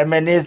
MNAs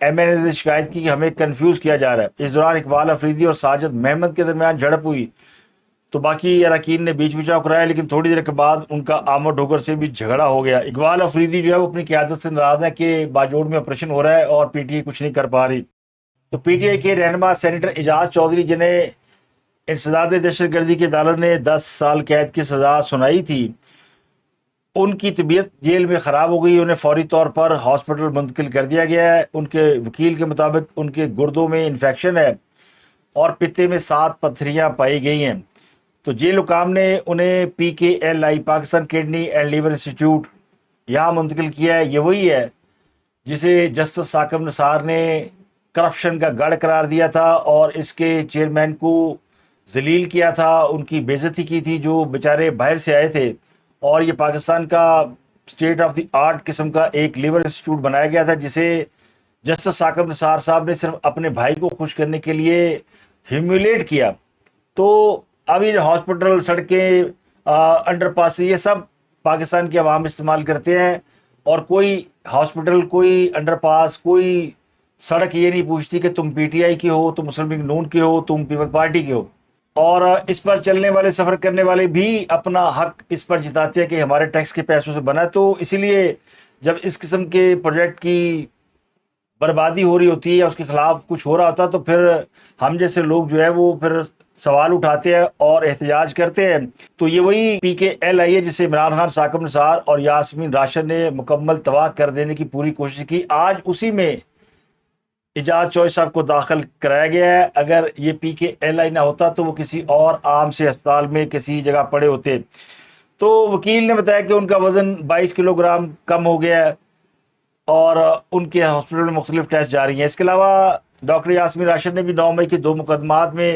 MNA نے شکایت کی کہ ہمیں کنفیوز کیا جا رہا ہے۔ اس دوران اقبال افریدی اور ساجد محمد کے درمیان جھڑپ ہوئی تو باقی اراکین نے بیچ بچاؤ کرایا، لیکن تھوڑی دیر کے بعد ان کا آمر ڈھوگر سے بھی جھگڑا ہو گیا۔ اقبال افریدی جو ہے وہ اپنی قیادت سے ناراض ہے کہ باجوڑ میں آپریشن ہو رہا ہے اور PTI کچھ نہیں کر پا رہی۔ تو PTI کے رہنما سینیٹر اعجاز چودھری، جنہیں انسداد دہشت گردی کی عدالت نے 10 سال قید کی سزا سنائی تھی، ان کی طبیعت جیل میں خراب ہو گئی، انہیں فوری طور پر ہاسپٹل منتقل کر دیا گیا ہے۔ ان کے وکیل کے مطابق ان کے گردوں میں انفیکشن ہے اور پتے میں 7 پتھریاں پائی گئی ہیں۔ تو جیل حکام نے انہیں PKLI Pakistan kidney and liver institute یہاں منتقل کیا ہے۔ یہ وہی ہے جسے جسٹس ثاقب نثار نے کرپشن کا گڑھ قرار دیا تھا اور اس کے چیئرمین کو ذلیل کیا تھا، ان کی بے عزتی کی تھی، جو بیچارے باہر سے آئے تھے، اور یہ پاکستان کا اسٹیٹ آف دی آرٹ قسم کا ایک لیور انسٹیٹیوٹ بنایا گیا تھا، جسے جسٹس ثاقب نثار صاحب نے صرف اپنے بھائی کو خوش کرنے کے لیے ہیومیلیٹ کیا۔ تو اب یہ ہاسپٹل، سڑکیں، انڈر پاس، یہ سب پاکستان کی عوام استعمال کرتے ہیں، اور کوئی ہاسپٹل، کوئی انڈر پاس، کوئی سڑک یہ نہیں پوچھتی کہ تم PTI کے ہو، تم مسلم لیگ نون کے ہو، تم پیپل پارٹی کے ہو۔ اور اس پر چلنے والے، سفر کرنے والے بھی اپنا حق اس پر جتاتے ہیں کہ ہمارے ٹیکس کے پیسوں سے بنا ہے۔ تو اسی لیے جب اس قسم کے پروجیکٹ کی بربادی ہو رہی ہوتی ہے، اس کے خلاف کچھ ہو رہا ہوتا ہے، تو پھر ہم جیسے لوگ جو ہے وہ پھر سوال اٹھاتے ہیں اور احتجاج کرتے ہیں۔ تو یہ وہی PKLI ہے جسے عمران خان، ثاقب نثار اور یاسمین راشد نے مکمل تباہ کر دینے کی پوری کوشش کی۔ آج اسی میں اعجاز چودھری صاحب کو داخل کرایا گیا ہے۔ اگر یہ PKLI نہ ہوتا تو وہ کسی اور عام سے ہسپتال میں کسی جگہ پڑے ہوتے۔ تو وکیل نے بتایا کہ ان کا وزن 22 کلو گرام کم ہو گیا ہے اور ان کے ہاسپٹل میں مختلف ٹیسٹ جاری ہیں۔ اس کے علاوہ ڈاکٹر یاسمین راشد نے بھی 9 مئی کے 2 مقدمات میں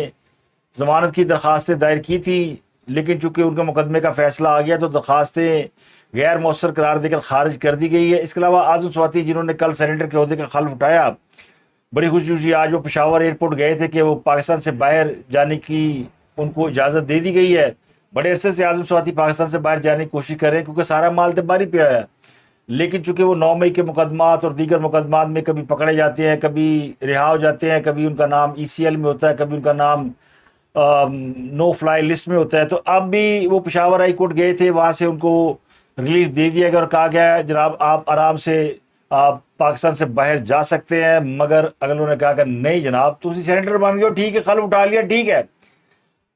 ضمانت کی درخواستیں دائر کی تھی، لیکن چونکہ ان کا مقدمے کا فیصلہ آ گیا تو درخواستیں غیر مؤثر قرار دے کر خارج کر دی گئی ہے۔ اس کے علاوہ اعظم سواتی، جنہوں نے کل سینیٹر کے عہدے کا خلف اٹھایا، بڑی خوشی آج وہ پشاور ایئرپورٹ گئے تھے کہ وہ پاکستان سے باہر جانے کی ان کو اجازت دے دی گئی ہے۔ بڑے عرصے سے اعظم سواتی پاکستان سے باہر جانے کی کوشش کر رہے ہیں، کیونکہ سارا مال تباری پہ آیا ہے، لیکن چونکہ وہ 9 مئی کے مقدمات اور دیگر مقدمات میں کبھی پکڑے جاتے ہیں، کبھی رہا ہو جاتے ہیں، کبھی ان کا نام ECL میں ہوتا ہے، کبھی ان کا نام نو فلائی لسٹ میں ہوتا ہے۔ تو اب بھی وہ پشاور ہائی کورٹ گئے تھے، وہاں سے ان کو ریلیف دے دیا گیا اور کہا گیا ہے جناب آپ آرام سے آپ پاکستان سے باہر جا سکتے ہیں۔ مگر اگر انہوں نے کہا کہ نہیں جناب، تو اسی سینیٹر بن گئے ہو، ٹھیک ہے، خلف اٹھا لیا، ٹھیک ہے،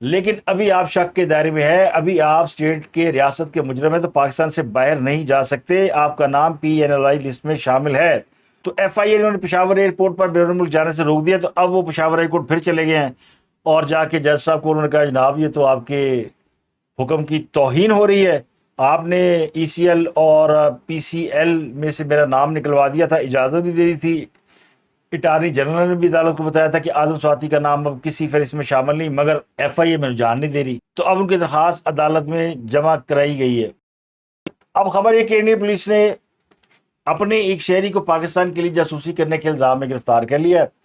لیکن ابھی آپ شک کے دائرے میں ہے، ابھی آپ اسٹیٹ کے ریاست کے مجرم ہیں، تو پاکستان سے باہر نہیں جا سکتے، آپ کا نام PNLI لسٹ میں شامل ہے۔ تو FIA انہوں نے پشاور ایئرپورٹ پر بیرون ملک جانے سے روک دیا۔ تو اب وہ پشاور ہائی کورٹ پھر چلے گئے ہیں اور جا کے جج صاحب کو انہوں نے کہا جناب یہ تو آپ کے حکم کی توہین ہو رہی ہے، آپ نے ECL اور PCL میں سے میرا نام نکلوا دیا تھا، اجازت بھی دے دی تھی، اٹارنی جنرل نے بھی عدالت کو بتایا تھا کہ اعظم سواتی کا نام اب کسی فہرست میں شامل نہیں، مگر FIA میں جان نہیں دے رہی۔ تو اب ان کی درخواست عدالت میں جمع کرائی گئی ہے۔ اب خبر یہ کہ انڈین پولیس نے اپنے ایک شہری کو پاکستان کے لیے جاسوسی کرنے کے الزام میں گرفتار کر لیا ہے۔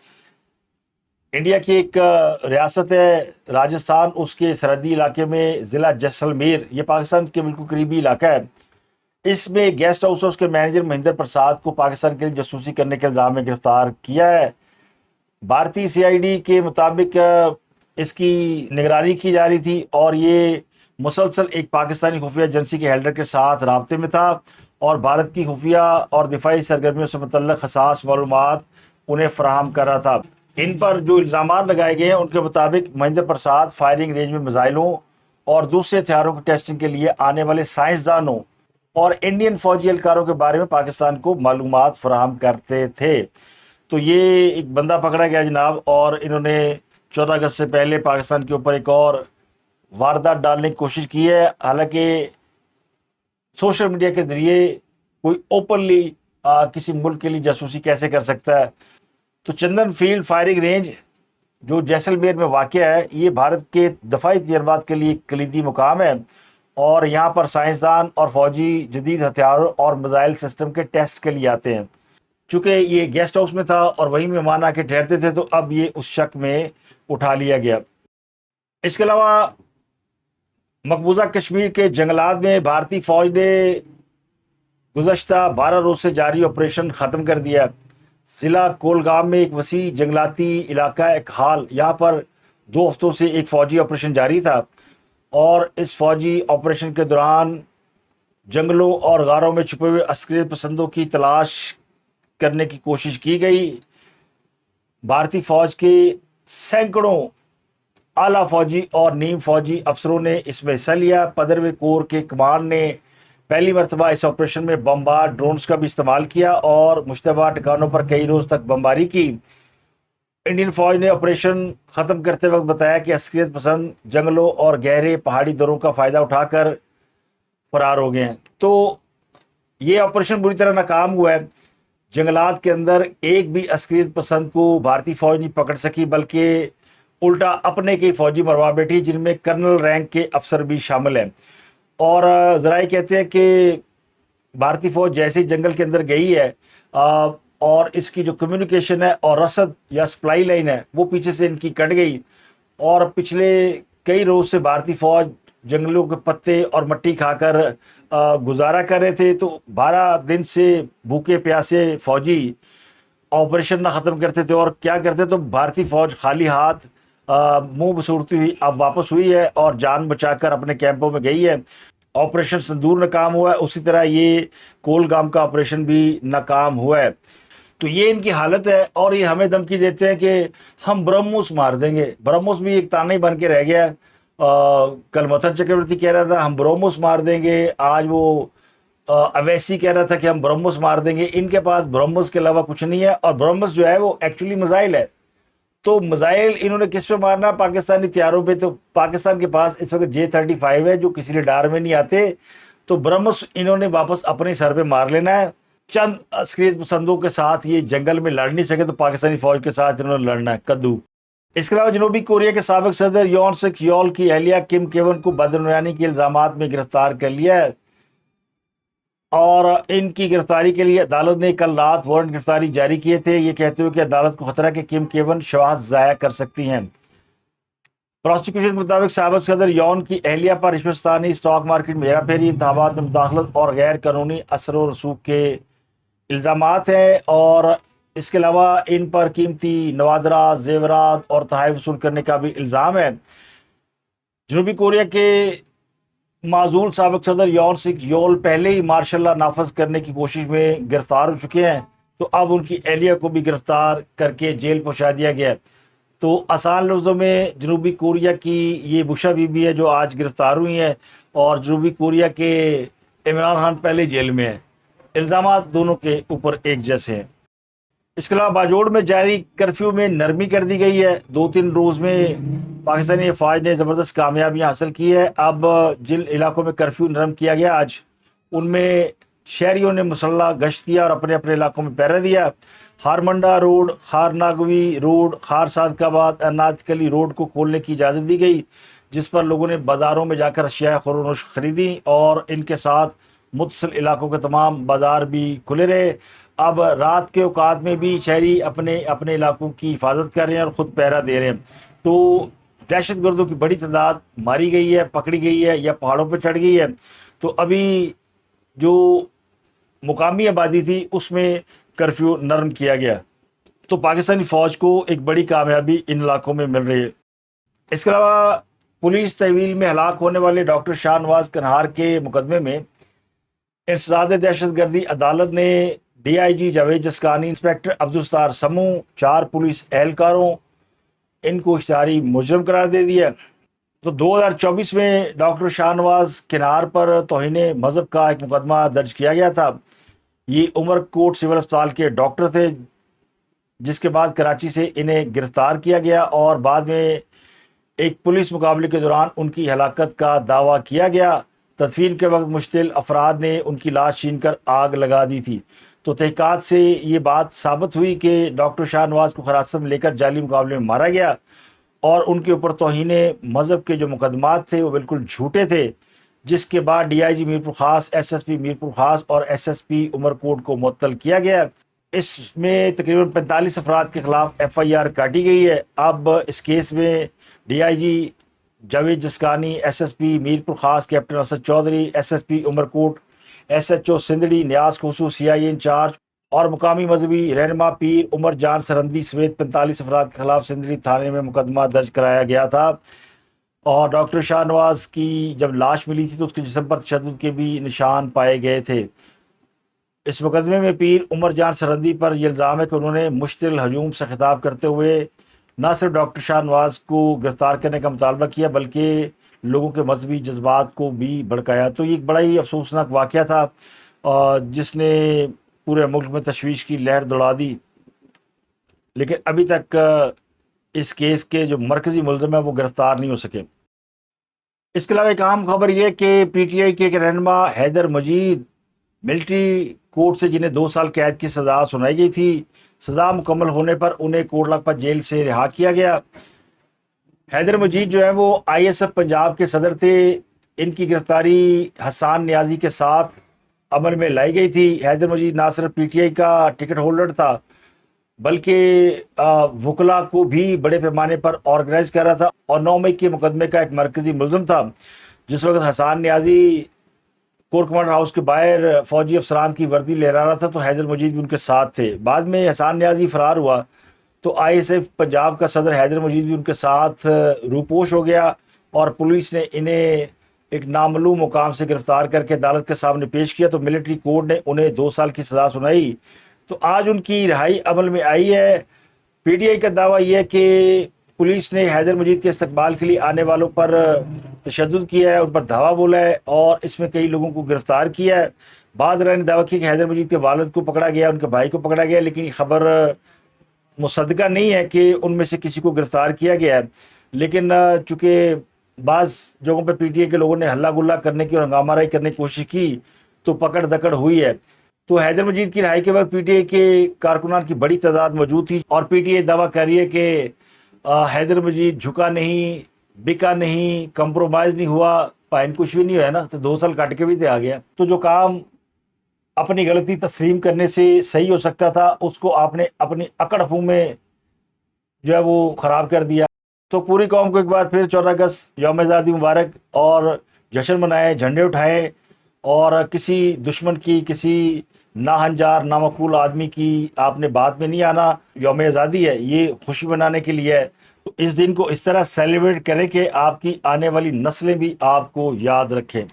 انڈیا کی ایک ریاست ہے راجستھان، اس کے سرحدی علاقے میں ضلع جیسلمیر، یہ پاکستان کے بالکل قریبی علاقہ ہے، اس میں گیسٹ ہاؤس اس کے مینیجر مہندر پرساد کو پاکستان کے لیے جاسوسی کرنے کے الزام میں گرفتار کیا ہے۔ بھارتی CID کے مطابق اس کی نگرانی کی جا رہی تھی اور یہ مسلسل ایک پاکستانی خفیہ ایجنسی کے ہیلڈر کے ساتھ رابطے میں تھا اور بھارت کی خفیہ اور دفاعی سرگرمیوں سے متعلق حساس معلومات انہیں فراہم کر رہا تھا۔ ان پر جو الزامات لگائے گئے ہیں ان کے مطابق مہندر پرساد فائرنگ رینج میں میزائلوں اور دوسرے ہتھیاروں کی ٹیسٹنگ کے لیے آنے والے سائنسدانوں اور انڈین فوجی اہلکاروں کے بارے میں پاکستان کو معلومات فراہم کرتے تھے۔ تو یہ ایک بندہ پکڑا گیا جناب، اور انہوں نے 14 اگست سے پہلے پاکستان کے اوپر ایک اور واردات ڈالنے کی کوشش کی ہے۔ حالانکہ سوشل میڈیا کے ذریعے کوئی اوپنلی کسی ملک کے لیے جاسوسی کیسے کر سکتا ہے؟ تو چندن فیلڈ فائرنگ رینج جو جیسلمیر میں واقع ہے، یہ بھارت کے دفاعی تجربات کے لیے ایک کلیدی مقام ہے، اور یہاں پر سائنسدان اور فوجی جدید ہتھیاروں اور میزائل سسٹم کے ٹیسٹ کے لیے آتے ہیں۔ چونکہ یہ گیسٹ ہاؤس میں تھا اور وہیں مہمان آ کے ٹھہرتے تھے، تو اب یہ اس شک میں اٹھا لیا گیا۔ اس کے علاوہ مقبوضہ کشمیر کے جنگلات میں بھارتی فوج نے گزشتہ 12 روز سے جاری آپریشن ختم کر دیا۔ ضلع کولگام میں ایک وسیع جنگلاتی علاقہ ایک حال، یہاں پر 2 ہفتوں سے ایک فوجی آپریشن جاری تھا، اور اس فوجی آپریشن کے دوران جنگلوں اور غاروں میں چھپے ہوئے عسکریت پسندوں کی تلاش کرنے کی کوشش کی گئی۔ بھارتی فوج کے سینکڑوں اعلیٰ فوجی اور نیم فوجی افسروں نے اس میں حصہ لیا۔ 15ویں کور کے کمان نے پہلی مرتبہ اس آپریشن میں بمبار ڈرونز کا بھی استعمال کیا اور مشتبہ ٹھکانوں پر کئی روز تک بمباری کی۔ انڈین فوج نے آپریشن ختم کرتے وقت بتایا کہ عسکریت پسند جنگلوں اور گہرے پہاڑی دروں کا فائدہ اٹھا کر فرار ہو گئے ہیں۔ تو یہ آپریشن بری طرح ناکام ہوا ہے۔ جنگلات کے اندر ایک بھی عسکریت پسند کو بھارتی فوج نہیں پکڑ سکی، بلکہ الٹا اپنے کے فوجی مروا بیٹھی، جن میں کرنل رینک کے افسر بھی شامل ہیں۔ اور ذرائع کہتے ہیں کہ بھارتی فوج جیسے جنگل کے اندر گئی ہے اور اس کی جو کمیونیکیشن ہے اور رسد یا سپلائی لائن ہے وہ پیچھے سے ان کی کٹ گئی، اور پچھلے کئی روز سے بھارتی فوج جنگلوں کے پتے اور مٹی کھا کر گزارا کر رہے تھے۔ تو 12 دن سے بھوکے پیاسے فوجی آپریشن نہ ختم کرتے تھے، اور کیا کرتے تو بھارتی فوج خالی ہاتھ منہ بسورتی ہوئی اب واپس ہوئی ہے اور جان بچا کر اپنے کیمپوں میں گئی ہے۔ آپریشن سندور ناکام ہوا ہے، اسی طرح یہ کولگام کا آپریشن بھی ناکام ہوا ہے۔ تو یہ ان کی حالت ہے، اور یہ ہمیں دھمکی دیتے ہیں کہ ہم برہموس مار دیں گے۔ برہموس بھی ایک تانے بن کے رہ گیا ہے۔ کل متھن چکرورتی کہہ رہا تھا ہم برہموس مار دیں گے، آج وہ اویسی کہہ رہا تھا کہ ہم برہموس مار دیں گے۔ ان کے پاس برہموس کے علاوہ کچھ نہیں ہے، اور برہموس جو ہے وہ ایکچولی میزائل ہے۔ تو میزائل انہوں نے کس پہ مارنا؟ پاکستانی طیاروں پہ۔ تو پاکستان کے پاس اس وقت J-35 ہے جو کسی رڈار میں نہیں آتے، تو برہموس انہوں نے واپس اپنے سر پہ مار لینا ہے۔ چند عسکریت پسندوں کے ساتھ یہ جنگل میں لڑ نہیں سکے، تو پاکستانی فوج کے ساتھ انہوں نے لڑنا ہے کدو۔ اس کے علاوہ جنوبی کوریا کے سابق صدر یون سک یول کی اہلیہ کم کیون کو بدعنوانی کے الزامات میں گرفتار کر لیا ہے، اور ان کی گرفتاری کے لیے عدالت نے کل رات وارنٹ گرفتاری جاری کیے تھے، یہ کہتے ہوئے کہ عدالت کو خطرہ کہ کم کیون شواہد ضائع کر سکتی ہیں۔ پروسیکیوشن کے مطابق سابق صدر یون کی اہلیہ پر رشوت ستانی، اسٹاک مارکیٹ میں ہیرا پھیری، انتخابات میں مداخلت اور غیر قانونی اثر و رسوخ کے الزامات ہیں، اور اس کے علاوہ ان پر قیمتی نوادرات، زیورات اور تحائف وصول کرنے کا بھی الزام ہے۔ جنوبی کوریا کے معزول سابق صدر یون سک یول پہلے ہی مارشل لا نافذ کرنے کی کوشش میں گرفتار ہو چکے ہیں، تو اب ان کی اہلیہ کو بھی گرفتار کر کے جیل پہنچا دیا گیا ہے۔ تو آسان لفظوں میں جنوبی کوریا کی یہ بشا بی بی ہے جو آج گرفتار ہوئی ہیں، اور جنوبی کوریا کے عمران خان پہلے جیل میں ہیں۔ الزامات دونوں کے اوپر ایک جیسے ہیں۔ اس کے علاوہ باجوڑ میں جاری کرفیو میں نرمی کر دی گئی ہے۔ 2-3 روز میں پاکستانی فوج نے زبردست کامیابیاں حاصل کی ہے۔ اب جن علاقوں میں کرفیو نرم کیا گیا آج، ان میں شہریوں نے مسلح گشت کیا اور اپنے اپنے علاقوں میں پہرا دیا۔ ہارمنڈا روڈ، خار ناگوی روڈ، خار صادق آباد، انات کلی روڈ کو کھولنے کی اجازت دی گئی، جس پر لوگوں نے بازاروں میں جا کر اشیاء خورونوش خریدی، اور ان کے ساتھ متصل علاقوں کے تمام بازار بھی کھلے رہے۔ اب رات کے اوقات میں بھی شہری اپنے اپنے علاقوں کی حفاظت کر رہے ہیں اور خود پہرا دے رہے ہیں۔ تو دہشت گردوں کی بڑی تعداد ماری گئی ہے، پکڑی گئی ہے یا پہاڑوں پہ چڑھ گئی ہے۔ تو ابھی جو مقامی آبادی تھی اس میں کرفیو نرم کیا گیا، تو پاکستانی فوج کو ایک بڑی کامیابی ان علاقوں میں مل رہی ہے۔ اس کے علاوہ پولیس تحویل میں ہلاک ہونے والے ڈاکٹر شاہ نواز کنہار کے مقدمے میں انسداد دہشت گردی عدالت نے DIG جاوید جسکانی، انسپیکٹر عبدالستار سمو، 4 پولیس اہلکاروں ان کو اشتہاری مجرم قرار دے دیا۔ تو 2024 میں ڈاکٹر شاہ نواز کنہار پر توہین مذہب کا ایک مقدمہ درج کیا گیا تھا۔ یہ عمر کوٹ سول اسپتال کے ڈاکٹر تھے، جس کے بعد کراچی سے انہیں گرفتار کیا گیا، اور بعد میں ایک پولیس مقابلے کے دوران ان کی ہلاکت کا دعویٰ کیا گیا۔ تدفین کے وقت مشتعل افراد نے ان کی لاش چھین کر آگ لگا دی تھی۔ تو تحقیقات سے یہ بات ثابت ہوئی کہ ڈاکٹر شاہ نواز کو حراست میں لے کر جعلی مقابلے میں مارا گیا، اور ان کے اوپر توہین مذہب کے جو مقدمات تھے وہ بالکل جھوٹے تھے، جس کے بعد DIG میرپور خاص، SSP میرپور خاص اور SSP عمر کوٹ کو معطل کیا گیا۔ اس میں تقریباً 45 افراد کے خلاف FIR کاٹی گئی ہے۔ اب اس کیس میں DIG جاوید جسکانی، SSP میرپور خاص کیپٹن اسد چودھری، SSP عمر کوٹ، SHO سندھڑی نیاز کھوسو، CIA انچارج اور مقامی مذہبی رہنما پیر عمر جان سرندی سمیت 45 افراد کے خلاف سندری تھانے میں مقدمہ درج کرایا گیا تھا۔ اور ڈاکٹر شاہ نواز کی جب لاش ملی تھی تو اس کے جسم پر تشدد کے بھی نشان پائے گئے تھے۔ اس مقدمے میں پیر عمر جان سرندی پر یہ الزام ہے کہ انہوں نے مشتعل ہجوم سے خطاب کرتے ہوئے نہ صرف ڈاکٹر شاہ نواز کو گرفتار کرنے کا مطالبہ کیا بلکہ لوگوں کے مذہبی جذبات کو بھی بھڑکایا۔ تو یہ ایک بڑا ہی افسوسناک واقعہ تھا جس نے پورے ملک میں تشویش کی لہر دوڑا دی، لیکن ابھی تک اس کیس کے جو مرکزی ملزم ہیں وہ گرفتار نہیں ہو سکے۔ اس کے علاوہ ایک اہم خبر یہ کہ پی ٹی آئی کے ایک رہنما حیدر مجید ملٹری کورٹ سے جنہیں 2 سال قید کی سزا سنائی گئی تھی، سزا مکمل ہونے پر انہیں کوٹ لکھپت جیل سے رہا کیا گیا۔ حیدر مجید جو ہے وہ آئی ایس ایف پنجاب کے صدر تھے۔ ان کی گرفتاری حسان نیازی کے ساتھ عمل میں لائی گئی تھی۔ حیدر مجید نہ صرف پی ٹی آئی کا ٹکٹ ہولڈر تھا بلکہ وکلا کو بھی بڑے پیمانے پر آرگنائز کر رہا تھا اور 9 مئی کے مقدمے کا ایک مرکزی ملزم تھا۔ جس وقت حسان نیازی کور کمانڈر ہاؤس کے باہر فوجی افسران کی وردی لہرا رہا تھا تو حیدر مجید بھی ان کے ساتھ تھے۔ بعد میں حسان نیازی فرار ہوا تو آئی ایس ایف پنجاب کا صدر حیدر مجید بھی ان کے ساتھ روپوش ہو گیا اور پولیس نے انہیں ایک نامعلوم مقام سے گرفتار کر کے عدالت کے سامنے پیش کیا تو ملٹری کورٹ نے انہیں 2 سال کی سزا سنائی۔ تو آج ان کی رہائی عمل میں آئی ہے۔ پی ٹی آئی کا دعویٰ یہ ہے کہ پولیس نے حیدر مجید کے استقبال کے لیے آنے والوں پر تشدد کیا ہے، ان پر دھاوا بولا ہے اور اس میں کئی لوگوں کو گرفتار کیا ہے۔ بعض رائے نے دعویٰ کیا کہ حیدر مجید کے والد کو پکڑا گیا، ان کے بھائی کو پکڑا گیا، لیکن یہ خبر مصدقہ نہیں ہے کہ ان میں سے کسی کو گرفتار کیا گیا ہے۔ لیکن چونکہ بعض جگہوں پہ پی ٹی آئی کے لوگوں نے ہلہ گلہ کرنے کی اور ہنگامہ آرائی کرنے کی کوشش کی تو پکڑ دکڑ ہوئی ہے۔ تو حیدر مجید کی رہائی کے وقت پی ٹی آئی کے کارکنان کی بڑی تعداد موجود تھی اور پی ٹی آئی دعویٰ کر رہی ہے کہ حیدر مجید جھکا نہیں، بکا نہیں، کمپرومائز نہیں ہوا، پائن کچھ بھی نہیں ہوا ہے نا، تو 2 سال کٹ کے بھی دے آ گیا۔ تو جو کام اپنی غلطی تسلیم کرنے سے صحیح ہو سکتا تھا اس کو آپ نے اپنی اکڑ فو میں جو ہے وہ خراب کر دیا۔ تو پوری قوم کو ایک بار پھر 14 اگست یوم آزادی مبارک اور جشن منائے، جھنڈے اٹھائے اور کسی دشمن کی، کسی ناہنجار نامعقول آدمی کی آپ نے بات میں نہیں آنا۔ یوم آزادی ہے، یہ خوشی منانے کے لیے ہے، تو اس دن کو اس طرح سیلیبریٹ کریں کہ آپ کی آنے والی نسلیں بھی آپ کو یاد رکھیں۔